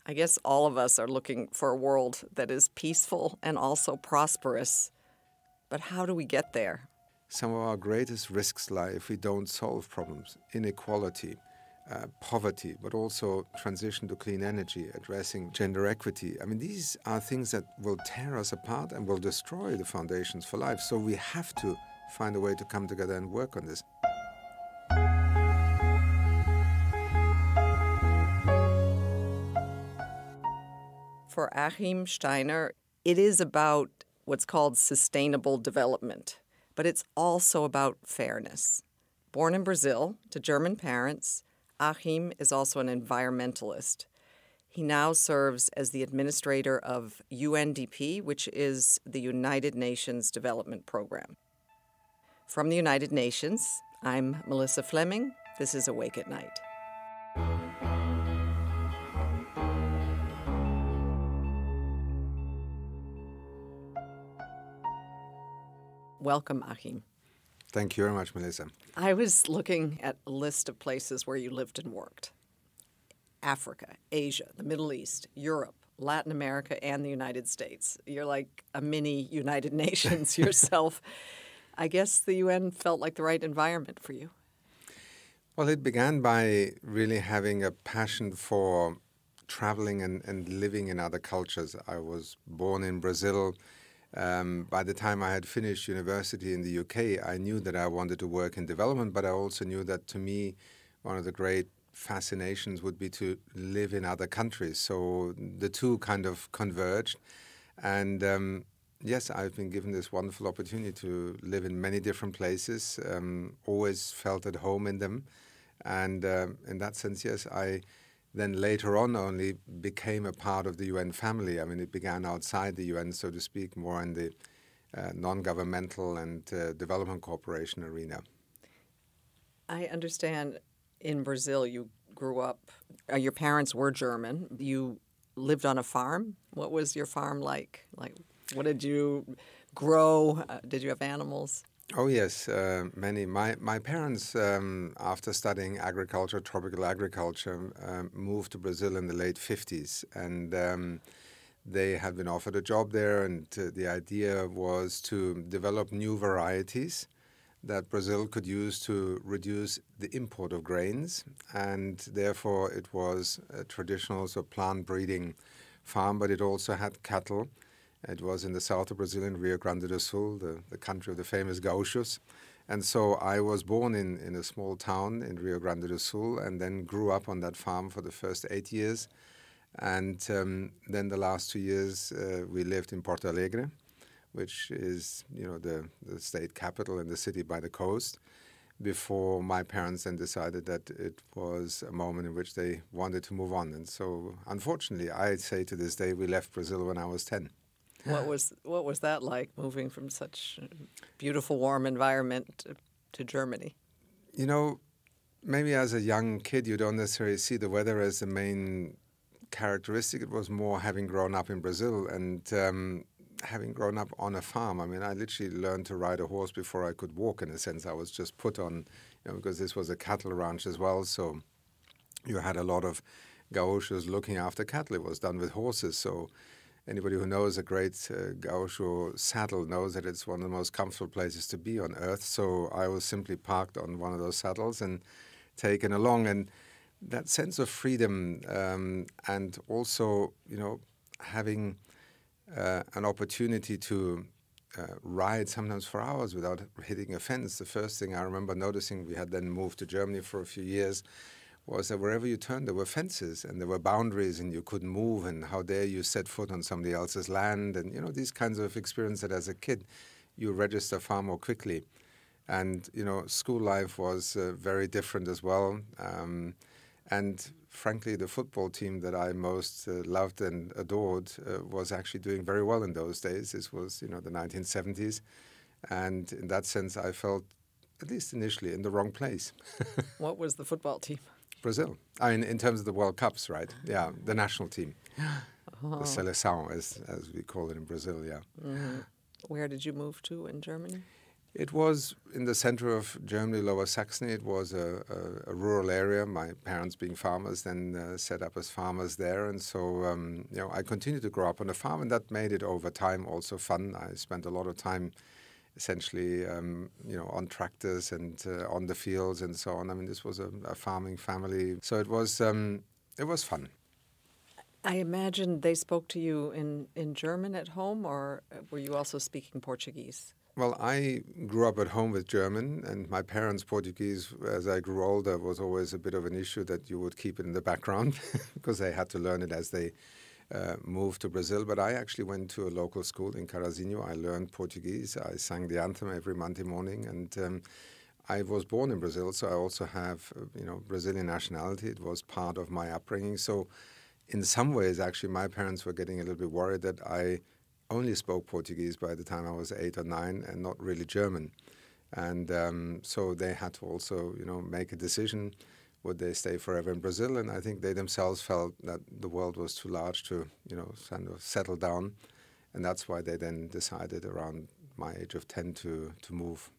I guess all of us are looking for a world that is peaceful and also prosperous. But how do we get there? Some of our greatest risks lie if we don't solve problems, inequality, poverty, but also transition to clean energy, addressing gender equity. I mean, these are things that will tear us apart and will destroy the foundations for life. So we have to find a way to come together and work on this. For Achim Steiner, it is about what's called sustainable development, but it's also about fairness. Born in Brazil to German parents, Achim is also an environmentalist. He now serves as the administrator of UNDP, which is the United Nations Development Program. From the United Nations, I'm Melissa Fleming. This is Awake at Night. Welcome, Achim. Thank you very much, Melissa. I was looking at a list of places where you lived and worked. Africa, Asia, the Middle East, Europe, Latin America, and the United States. You're like a mini United Nations yourself. I guess the UN felt like the right environment for you. Well, it began by really having a passion for traveling and living in other cultures. I was born in Brazil. By the time I had finished university in the UK, I knew that I wanted to work in development, but I also knew that to me, one of the great fascinations would be to live in other countries. So the two kind of converged. And yes, I've been given this wonderful opportunity to live in many different places, always felt at home in them. And in that sense, yes, I then later on only became a part of the UN family. I mean, it began outside the UN, so to speak, more in the non-governmental and development cooperation arena. I understand in Brazil you grew up, your parents were German. You lived on a farm. What was your farm like? Like, what did you grow? Did you have animals? Oh, yes, many. My parents, after studying agriculture, tropical agriculture, moved to Brazil in the late 50s. And they had been offered a job there. And the idea was to develop new varieties that Brazil could use to reduce the import of grains. And therefore, it was a traditional plant breeding farm, but it also had cattle. It was in the south of Brazil, in Rio Grande do Sul, the country of the famous gauchos. And so I was born in a small town in Rio Grande do Sul and then grew up on that farm for the first 8 years. And then the last 2 years we lived in Porto Alegre, which is, the state capital and the city by the coast, before my parents then decided that it was a moment in which they wanted to move on. And so, unfortunately, I'd say to this day, we left Brazil when I was 10. What was that like, moving from such a beautiful, warm environment to Germany? Maybe as a young kid, you don't necessarily see the weather as the main characteristic. It was more having grown up in Brazil and having grown up on a farm. I mean, I literally learned to ride a horse before I could walk, in a sense. I was just put on, because this was a cattle ranch as well. So you had a lot of gauchos looking after cattle. It was done with horses. So anybody who knows a great gaucho saddle knows that it's one of the most comfortable places to be on earth. So I was simply parked on one of those saddles and taken along. And that sense of freedom and also, having an opportunity to ride sometimes for hours without hitting a fence. The first thing I remember noticing, we had then moved to Germany for a few years, was that wherever you turned, there were fences and there were boundaries and you couldn't move, and how dare you set foot on somebody else's land, and these kinds of experiences that as a kid you register far more quickly. And school life was very different as well. And frankly, the football team that I most loved and adored was actually doing very well in those days. This was the 1970s, and in that sense I felt, at least initially, in the wrong place. What was the football team? Brazil. I mean, in terms of the World Cups, right? Yeah, the national team. Oh. The seleção, as we call it in Brazil, yeah. Mm-hmm. Where did you move to in Germany? It was in the center of Germany, Lower Saxony. It was a rural area. My parents, being farmers, then set up as farmers there. And so, I continued to grow up on a farm, and that made it over time also fun. I spent a lot of time essentially, on tractors and on the fields and so on. I mean, this was a farming family. So it was fun. I imagine they spoke to you in German at home, or were you also speaking Portuguese? Well, I grew up at home with German, and my parents' Portuguese, as I grew older, was always a bit of an issue that you would keep it in the background because they had to learn it as they moved to Brazil. But I actually went to a local school in Carazinho. I learned Portuguese. I sang the anthem every Monday morning, and I was born in Brazil, so I also have, Brazilian nationality. It was part of my upbringing. So in some ways, actually, my parents were getting a little bit worried that I only spoke Portuguese by the time I was 8 or 9 and not really German. And so they had to also, make a decision. Would they stay forever in Brazil? And I think they themselves felt that the world was too large to, kind of settle down. And that's why they then decided around my age of 10 to move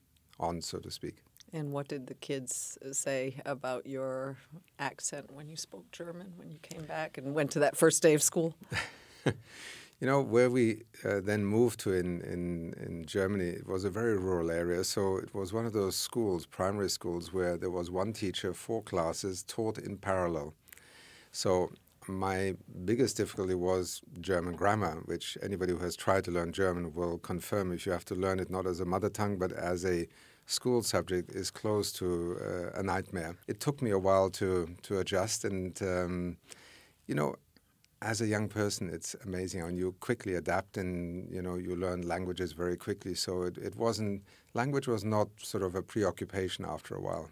on, so to speak. And what did the kids say about your accent when you spoke German, when you came back and went to that first day of school? Where we then moved to in Germany, it was a very rural area. So it was one of those schools, primary schools, where there was one teacher, 4 classes taught in parallel. So my biggest difficulty was German grammar, which anybody who has tried to learn German will confirm. If you have to learn it not as a mother tongue, but as a school subject, is close to a nightmare. It took me a while to adjust, and as a young person, it's amazing how you quickly adapt, and you learn languages very quickly. So language was not sort of a preoccupation after a while.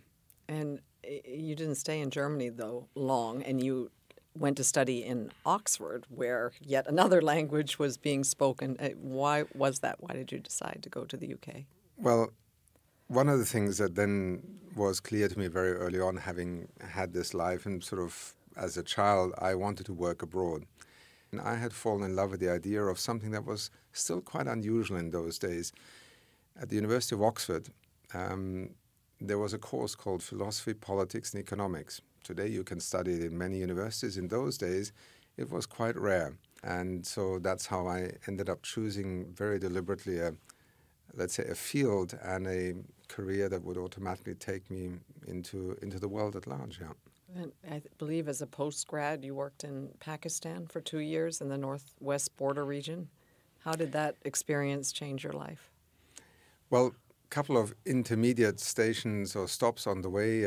And you didn't stay in Germany though long, and you went to study in Oxford, where yet another language was being spoken. Why was that? Why did you decide to go to the UK? Well, one of the things that then was clear to me very early on, having had this life and sort of as a child, I wanted to work abroad. And I had fallen in love with the idea of something that was still quite unusual in those days. At the University of Oxford, there was a course called Philosophy, Politics and Economics. Today you can study it in many universities. In those days, it was quite rare. And so that's how I ended up choosing very deliberately a field and a career that would automatically take me into the world at large, yeah. And I believe as a post-grad, you worked in Pakistan for 2 years in the northwest border region. How did that experience change your life? Well, a couple of intermediate stations or stops on the way.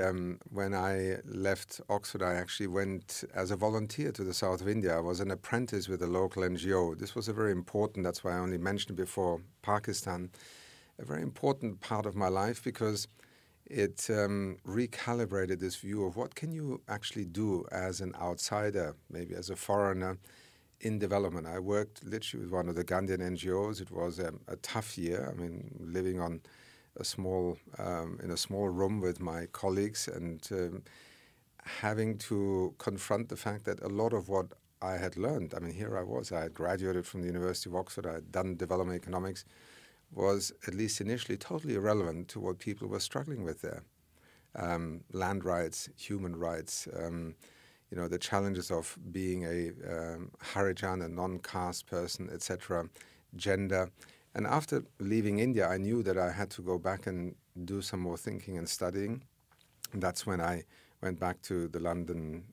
When I left Oxford, I actually went as a volunteer to the south of India. I was an apprentice with a local NGO. This was a very important, that's why I only mentioned before Pakistan, a very important part of my life, because it recalibrated this view of what can you actually do as an outsider, maybe as a foreigner, in development. I worked literally with one of the Ghanaian NGOs. It was a tough year. I mean, living in a small room with my colleagues and having to confront the fact that a lot of what I had learned, I mean, here I was, I had graduated from the University of Oxford, I had done development economics, was, at least initially, totally irrelevant to what people were struggling with there. Land rights, human rights, the challenges of being a Harijan, a non-caste person, etc., gender. And after leaving India, I knew that I had to go back and do some more thinking and studying. And that's when I went back to the London,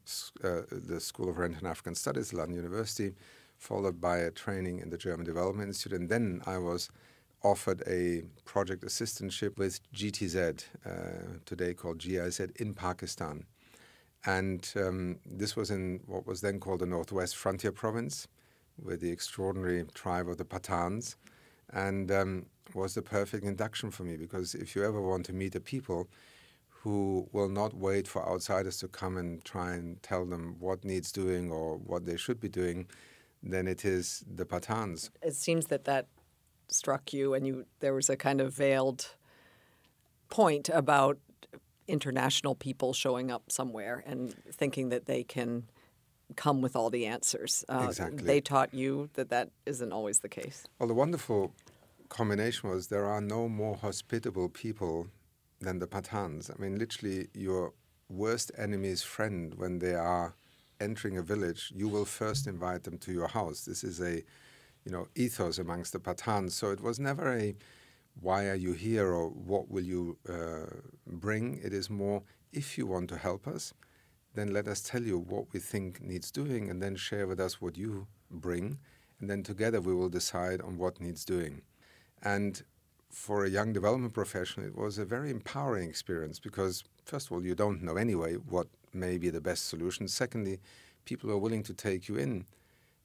the School of Oriental and African Studies, London University, followed by a training in the German Development Institute. And then I was offered a project assistantship with GTZ, today called GIZ, in Pakistan. And this was in what was then called the Northwest Frontier Province, with the extraordinary tribe of the Pathans, and was the perfect induction for me, because if you ever want to meet a people who will not wait for outsiders to come and try and tell them what needs doing or what they should be doing, then it is the Pathans. It seems that struck you, and there was a kind of veiled point about international people showing up somewhere and thinking that they can come with all the answers. Exactly. They taught you that isn't always the case. Well, the wonderful combination was there are no more hospitable people than the Pathans. I mean, literally, your worst enemy's friend, when they are entering a village, you will first invite them to your house. This is a, ethos amongst the Pathans. So it was never a, why are you here or what will you bring? It is more, if you want to help us, then let us tell you what we think needs doing and then share with us what you bring. And then together we will decide on what needs doing. And for a young development professional, it was a very empowering experience because, first of all, you don't know anyway what may be the best solution. Secondly, people are willing to take you in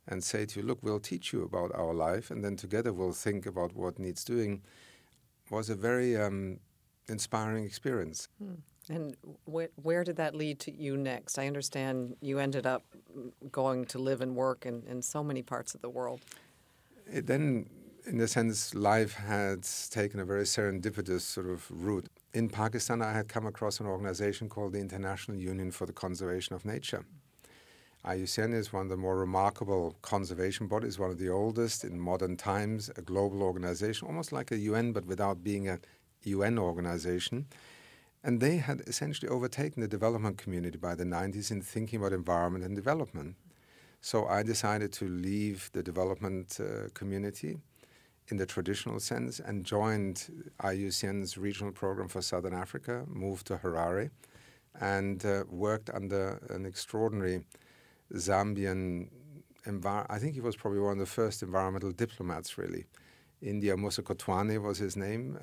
and say to you, look, we'll teach you about our life, and then together we'll think about what needs doing. It was a very inspiring experience. And where did that lead to you next? I understand you ended up going to live and work in so many parts of the world. Then, in a sense, life had taken a very serendipitous sort of route. In Pakistan, I had come across an organization called the International Union for the Conservation of Nature. IUCN is one of the more remarkable conservation bodies, one of the oldest in modern times, a global organization, almost like a UN, but without being a UN organization. And they had essentially overtaken the development community by the 90s in thinking about environment and development. So I decided to leave the development community in the traditional sense and joined IUCN's regional program for Southern Africa, moved to Harare, and worked under an extraordinary Zambian I think he was probably one of the first environmental diplomats, really. India Musokotwane was his name.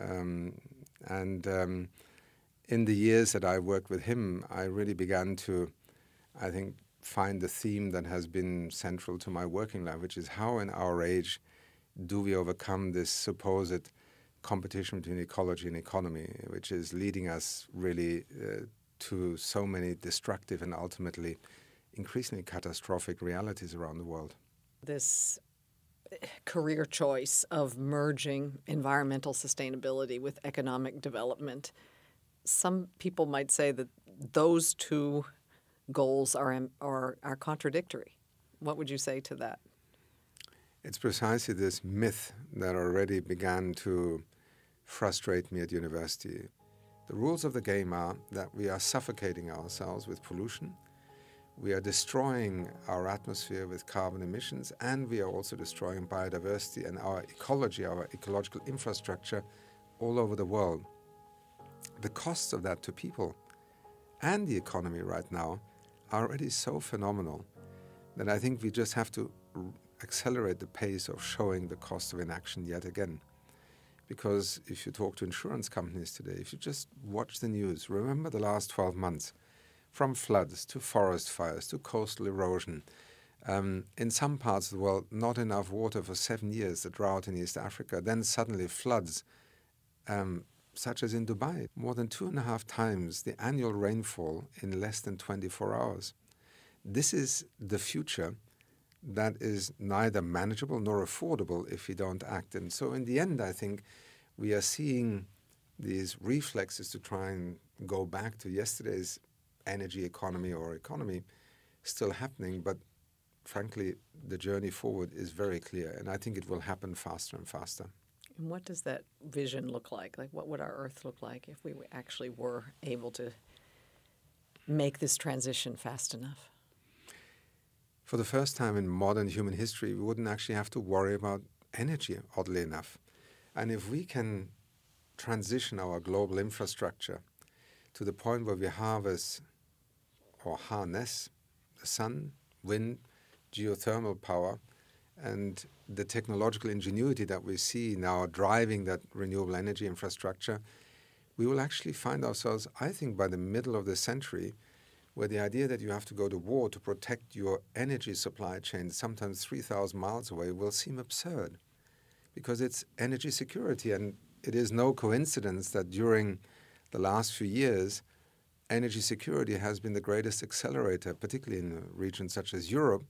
In the years that I worked with him, I really began to, I think, find the theme that has been central to my working life, which is how in our age do we overcome this supposed competition between ecology and economy, which is leading us really to so many destructive and ultimately increasingly catastrophic realities around the world. This career choice of merging environmental sustainability with economic development, some people might say that those two goals are contradictory. What would you say to that? It's precisely this myth that already began to frustrate me at university. The rules of the game are that we are suffocating ourselves with pollution, we are destroying our atmosphere with carbon emissions, and we are also destroying biodiversity and our ecology, our ecological infrastructure all over the world. The costs of that to people and the economy right now are already so phenomenal that I think we just have to accelerate the pace of showing the cost of inaction yet again. Because if you talk to insurance companies today, if you just watch the news, remember the last 12 months, from floods to forest fires to coastal erosion. In some parts of the world, not enough water for 7 years, the drought in East Africa, then suddenly floods, such as in Dubai, more than 2.5 times the annual rainfall in less than 24 hours. This is the future that is neither manageable nor affordable if we don't act. And so in the end, I think we are seeing these reflexes to try and go back to yesterday's energy economy or economy still happening, but frankly, the journey forward is very clear, and I think it will happen faster and faster. And what does that vision look like? Like, what would our Earth look like if we actually were able to make this transition fast enough? For the first time in modern human history, we wouldn't actually have to worry about energy, oddly enough. And if we can transition our global infrastructure to the point where we harvest or harness the sun, wind, geothermal power, and the technological ingenuity that we see now driving that renewable energy infrastructure, we will actually find ourselves, I think, by the middle of the century, where the idea that you have to go to war to protect your energy supply chain, sometimes 3,000 miles away, will seem absurd, because it's energy security. And it is no coincidence that during the last few years, energy security has been the greatest accelerator, particularly in regions such as Europe,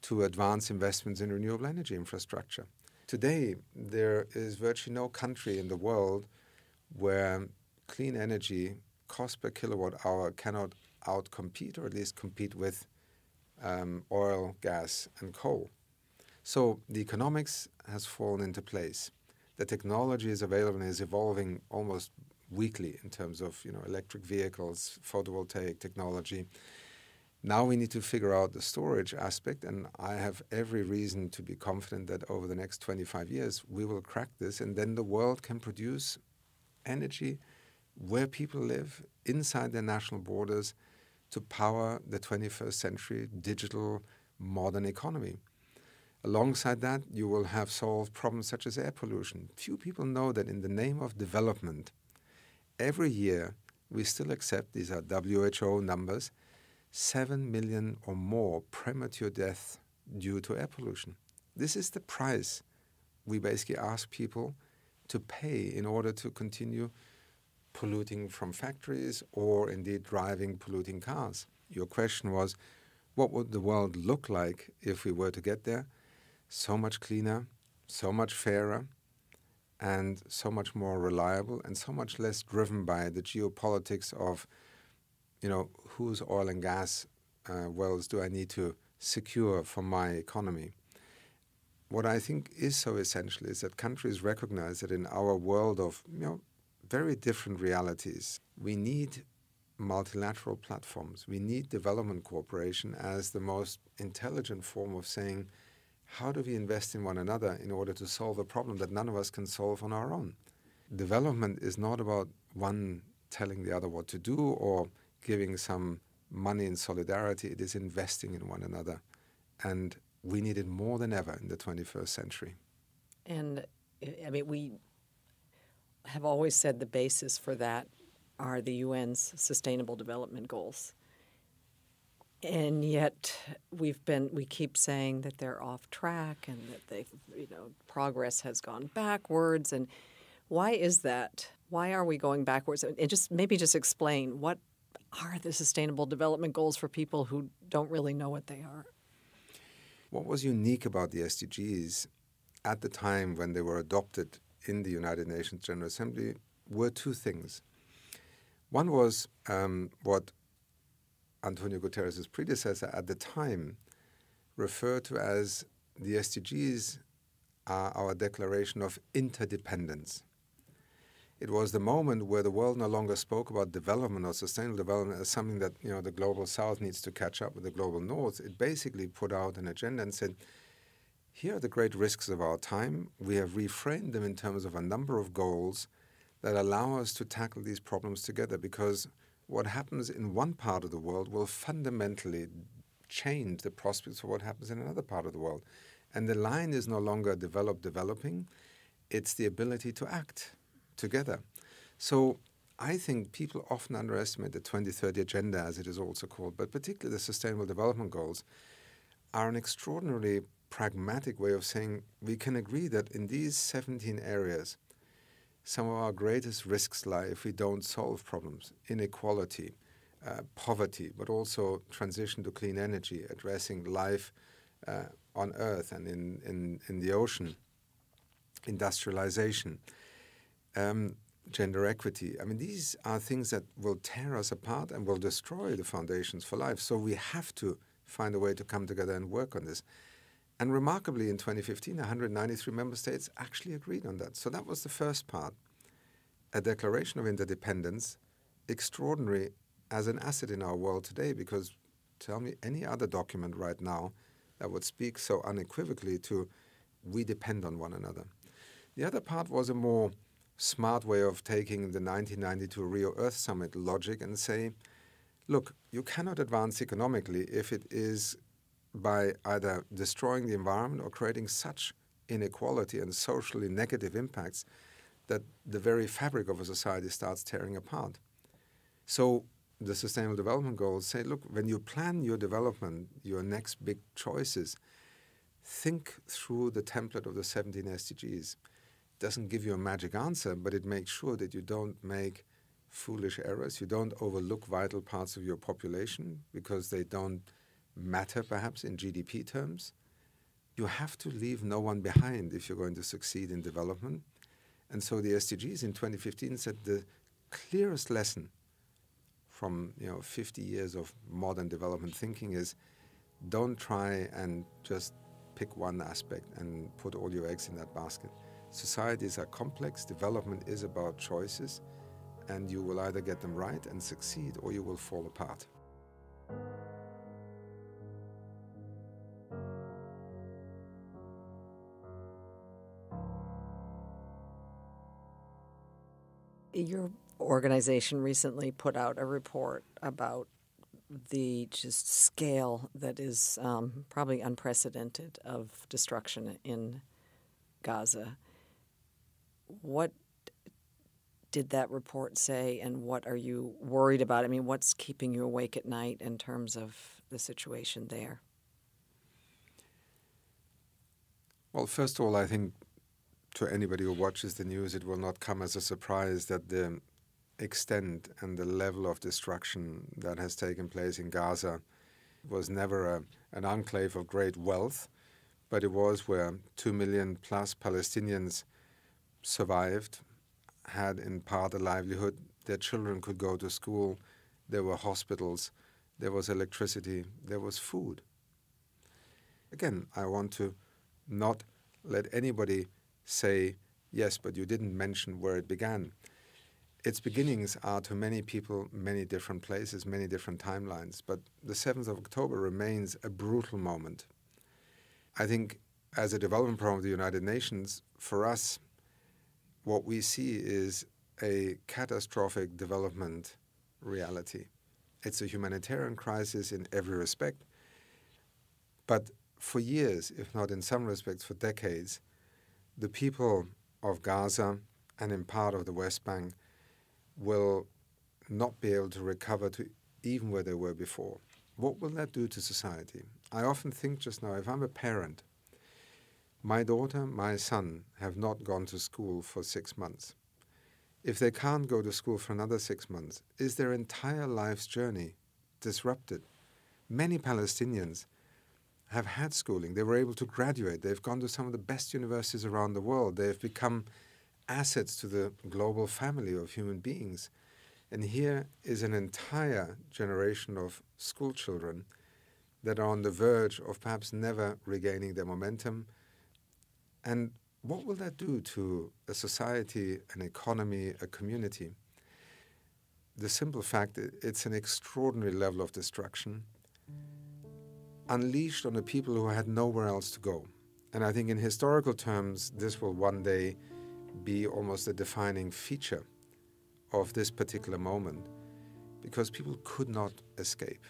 to advance investments in renewable energy infrastructure. Today, there is virtually no country in the world where clean energy cost per kilowatt hour cannot outcompete, or at least compete with oil, gas, and coal. So the economics has fallen into place. The technology is available and is evolving almost weekly in terms of electric vehicles, photovoltaic technology. Now we need to figure out the storage aspect, and I have every reason to be confident that over the next 25 years we will crack this, and then the world can produce energy where people live, inside their national borders, to power the 21st century digital modern economy. Alongside that, you will have solved problems such as air pollution. Few people know that in the name of development, every year we still accept, these are WHO numbers, 7 million or more premature deaths due to air pollution. This is the price we basically ask people to pay in order to continue polluting from factories or indeed driving polluting cars. Your question was, what would the world look like if we were to get there? So much cleaner, so much fairer, and so much more reliable, and so much less driven by the geopolitics of, whose oil and gas wells do I need to secure for my economy. What I think is so essential is that countries recognize that in our world of, very different realities, we need multilateral platforms. We need development cooperation as the most intelligent form of saying, how do we invest in one another in order to solve a problem that none of us can solve on our own? Development is not about one telling the other what to do or giving some money in solidarity. It is investing in one another. And we need it more than ever in the 21st century. And, we have always said the basis for that are the UN's Sustainable Development Goals. And yet we keep saying that they're off track and that progress has gone backwards. And why is that? Why are we going backwards? And maybe just explain, what are the Sustainable Development Goals for people who don't really know what they are? What was unique about the SDGs at the time when they were adopted in the United Nations General Assembly were two things. One was what Antonio Guterres' predecessor at the time referred to as the SDGs are our declaration of interdependence. It was the moment where the world no longer spoke about development or sustainable development as something that the global south needs to catch up with the global north. It basically put out an agenda and said, here are the great risks of our time. We have reframed them in terms of a number of goals that allow us to tackle these problems together, because what happens in one part of the world will fundamentally change the prospects for what happens in another part of the world. And the line is no longer developing, it's the ability to act together. So I think people often underestimate the 2030 Agenda, as it is also called, but particularly the Sustainable Development Goals are an extraordinarily pragmatic way of saying we can agree that in these 17 areas, some of our greatest risks lie if we don't solve problems: inequality, poverty, but also transition to clean energy, addressing life on Earth and in the ocean, industrialization, gender equity. These are things that will tear us apart and will destroy the foundations for life. So we have to find a way to come together and work on this. And remarkably, in 2015, 193 member states actually agreed on that. So that was the first part, a declaration of interdependence, extraordinary as an asset in our world today, because tell me any other document right now that would speak so unequivocally to we depend on one another. The other part was a more smart way of taking the 1992 Rio Earth Summit logic and say, look, you cannot advance economically if it is by either destroying the environment or creating such inequality and socially negative impacts that the very fabric of a society starts tearing apart. So the Sustainable Development Goals say, look, when you plan your development, your next big choices, think through the template of the 17 SDGs. It doesn't give you a magic answer, but it makes sure that you don't make foolish errors. You don't overlook vital parts of your population because they don't matter perhaps in GDP terms. You have to leave no one behind if you're going to succeed in development. And so the SDGs in 2015 said the clearest lesson from 50 years of modern development thinking is don't try and just pick one aspect and put all your eggs in that basket. Societies are complex, development is about choices, and you will either get them right and succeed or you will fall apart. Your organization recently put out a report about the just scale that is probably unprecedented of destruction in Gaza. What did that report say, and what are you worried about? I mean, what's keeping you awake at night in terms of the situation there? Well, first of all, I think to anybody who watches the news, it will not come as a surprise that the extent and the level of destruction that has taken place in Gaza was never an enclave of great wealth, but it was where 2 million plus Palestinians survived, had in part a livelihood, their children could go to school, there were hospitals, there was electricity, there was food. Again, I want to not let anybody say, yes, but you didn't mention where it began. Its beginnings are to many people, many different places, many different timelines, but the 7th of October remains a brutal moment. I think as a development program of the United Nations, for us, what we see is a catastrophic development reality. It's a humanitarian crisis in every respect, but for years, if not in some respects for decades, the people of Gaza and in part of the West Bank will not be able to recover to even where they were before. What will that do to society? I often think just now, if I'm a parent, my daughter, my son have not gone to school for 6 months. If they can't go to school for another 6 months, is their entire life's journey disrupted? Many Palestinians have had schooling. They were able to graduate. They've gone to some of the best universities around the world. They've become assets to the global family of human beings. And here is an entire generation of school children that are on the verge of perhaps never regaining their momentum. And what will that do to a society, an economy, a community? The simple fact, it's an extraordinary level of destruction unleashed on the people who had nowhere else to go. And I think in historical terms, this will one day be almost a defining feature of this particular moment, because people could not escape,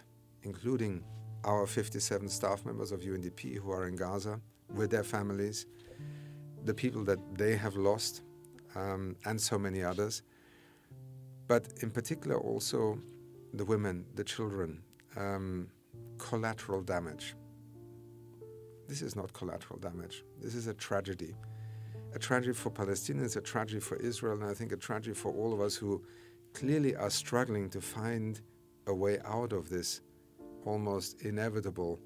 including our 57 staff members of UNDP who are in Gaza with their families, the people that they have lost, and so many others. But in particular also the women, the children, collateral damage. This is not collateral damage. This is a tragedy. A tragedy for Palestinians, a tragedy for Israel, and I think a tragedy for all of us who clearly are struggling to find a way out of this almost inevitable,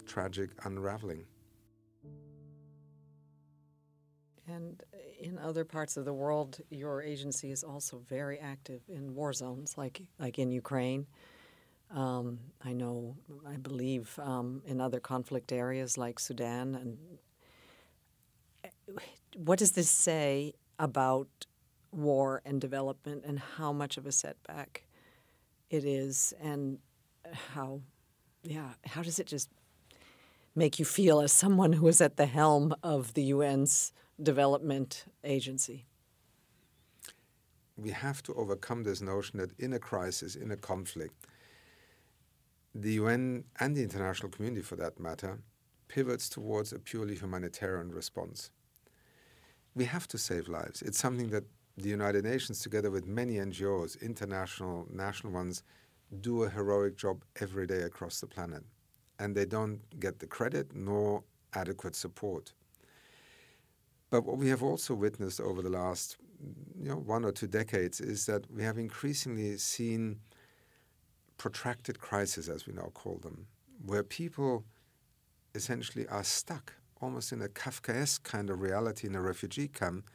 tragic unraveling. And in other parts of the world, your agency is also very active in war zones, like in Ukraine. I believe in other conflict areas like Sudan. And what does this say about war and development and how much of a setback it is, and how does it just make you feel as someone who is at the helm of the UN's development agency? We have to overcome this notion that in a crisis, in a conflict, the UN and the international community, for that matter, pivots towards a purely humanitarian response. We have to save lives. It's something that the United Nations, together with many NGOs, international, national ones, do a heroic job every day across the planet. And they don't get the credit nor adequate support. But what we have also witnessed over the last 1 or 2 decades is that we have increasingly seen protracted crises, as we now call them, where people essentially are stuck almost in a Kafkaesque kind of reality in a refugee camp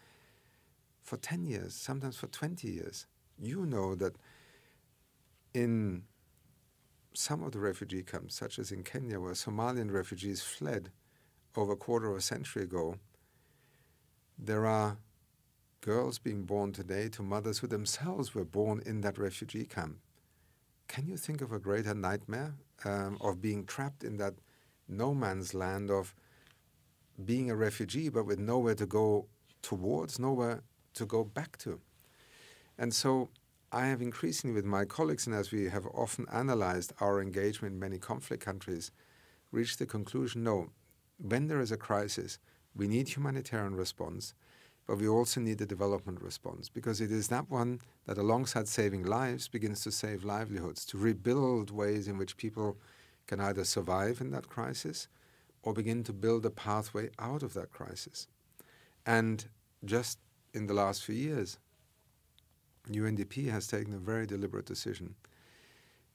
for 10 years, sometimes for 20 years. You know that in some of the refugee camps, such as in Kenya, where Somalian refugees fled over a quarter of a century ago, There are girls being born today to mothers who themselves were born in that refugee camp. Can you think of a greater nightmare of being trapped in that no man's land of being a refugee but with nowhere to go towards, nowhere to go back to? And so I have increasingly with my colleagues, and as we have often analyzed our engagement in many conflict countries, reached the conclusion, no, when there is a crisis, we need humanitarian response, but we also need a development response, because it is that one that alongside saving lives begins to save livelihoods, to rebuild ways in which people can either survive in that crisis or begin to build a pathway out of that crisis. And just in the last few years, UNDP has taken a very deliberate decision,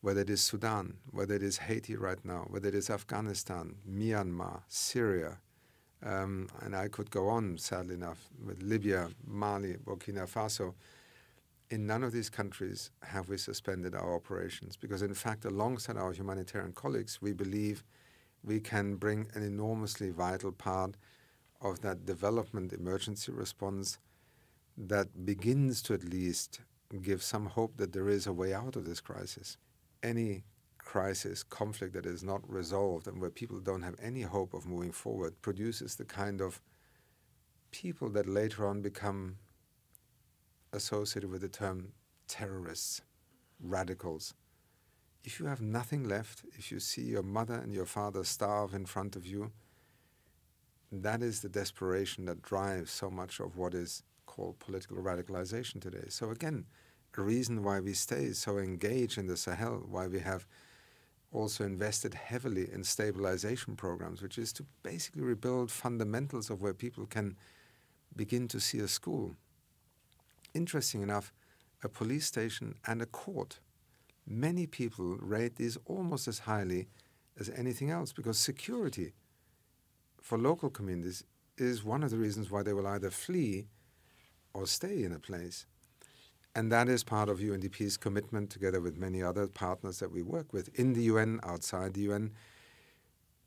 whether it is Sudan, whether it is Haiti right now, whether it is Afghanistan, Myanmar, Syria, and I could go on, sadly enough, with Libya, Mali, Burkina Faso. In none of these countries have we suspended our operations, because in fact, alongside our humanitarian colleagues, we believe we can bring an enormously vital part of that development emergency response that begins to at least give some hope that there is a way out of this crisis. Any crisis, conflict that is not resolved and where people don't have any hope of moving forward produces the kind of people that later on become associated with the term terrorists, radicals. If you have nothing left, if you see your mother and your father starve in front of you, that is the desperation that drives so much of what is called political radicalization today. So again, a reason why we stay so engaged in the Sahel, why we have also invested heavily in stabilization programs, which is to basically rebuild fundamentals of where people can begin to see a school. Interesting enough, a police station and a court. Many people rate these almost as highly as anything else, because security for local communities is one of the reasons why they will either flee or stay in a place. And that is part of UNDP's commitment, together with many other partners that we work with in the UN, outside the UN,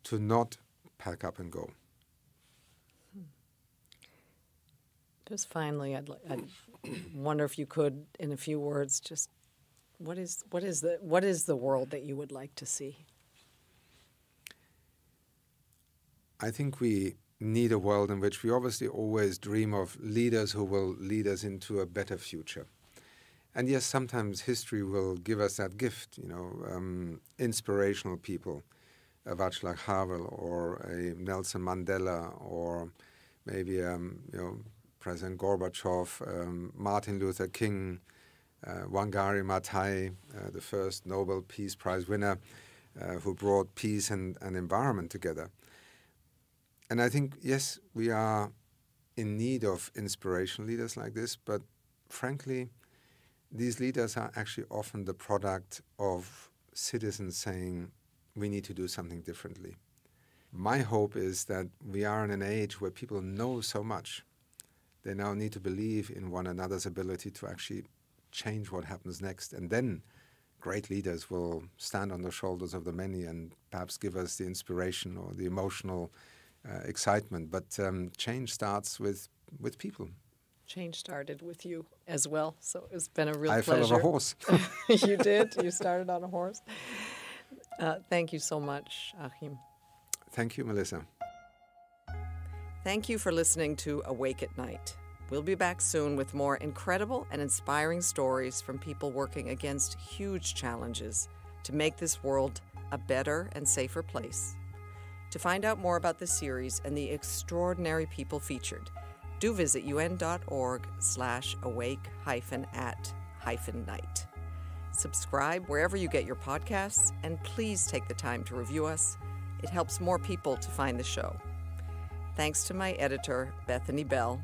to not pack up and go. Just finally, I'd wonder if you could, in a few words, just what is the world that you would like to see? I think we need a world in which we obviously always dream of leaders who will lead us into a better future. And yes, sometimes history will give us that gift, inspirational people, a Václav Havel or a Nelson Mandela, or maybe President Gorbachev, Martin Luther King, Wangari Maathai, the first Nobel Peace Prize winner, who brought peace and environment together. And I think, yes, we are in need of inspirational leaders like this, but frankly, these leaders are actually often the product of citizens saying, we need to do something differently. My hope is that we are in an age where people know so much. They now need to believe in one another's ability to actually change what happens next. And then great leaders will stand on the shoulders of the many and perhaps give us the inspiration or the emotional excitement. But change starts with people. Change started with you as well, so it's been a real pleasure. I fell off a horse. You did? You started on a horse? Thank you so much, Achim. Thank you, Melissa. Thank you for listening to Awake at Night. We'll be back soon with more incredible and inspiring stories from people working against huge challenges to make this world a better and safer place. To find out more about the series and the extraordinary people featured, do visit un.org/awake-at-night. Subscribe wherever you get your podcasts, and please take the time to review us. It helps more people to find the show. Thanks to my editor, Bethany Bell,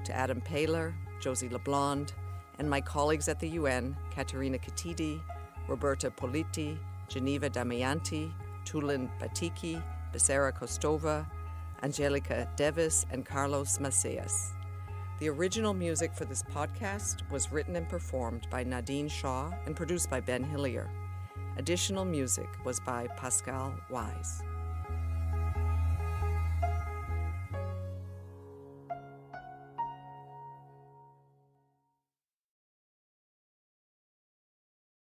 to Adam Paler, Josie LeBlond, and my colleagues at the UN, Katerina Katidi, Roberta Politi, Geneva Damianti, Tulin Batiki, Becerra Kostova, Angelica Devis, and Carlos Macias. The original music for this podcast was written and performed by Nadine Shaw and produced by Ben Hillier. Additional music was by Pascal Wise.